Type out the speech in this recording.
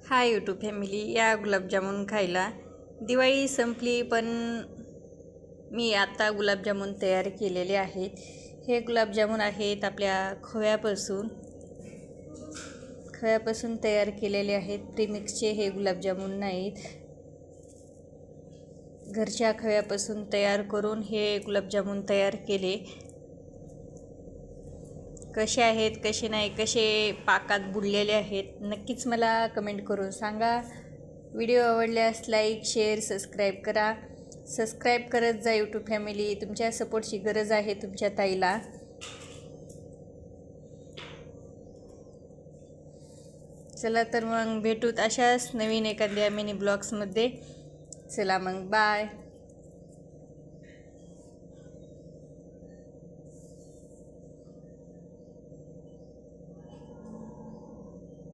Hi YouTube family, या गुलाबजामुन खायला. दिवाळी संपली पण मी आता गुलाबजामुन तयार केलेले आहेत. हे गुलाबजामुन आहेत आपल्या खव्यापासून तयार केलेले आहेत. प्रीमिक्सचे हे गुलाबजामुन नाहीत. घरच्या खव्यापासून तयार करून हे गुलाबजामुन तयार केले. कसे आहेत कसे नाही, कसे पाकात बुडलेले आहेत, नक्कीच मला कमेंट करून सांगा. व्हिडिओ आवडल्यास लाईक शेअर सबस्क्राईब करा. सबस्क्राईब करत जा यूट्यूब फॅमिली. तुमच्या सपोर्टची गरज आहे तुमच्या ताईला. चला तर मग भेटूत अशाच नवीन एखाद्या मिनी ब्लॉग्समध्ये. चला मग बाय.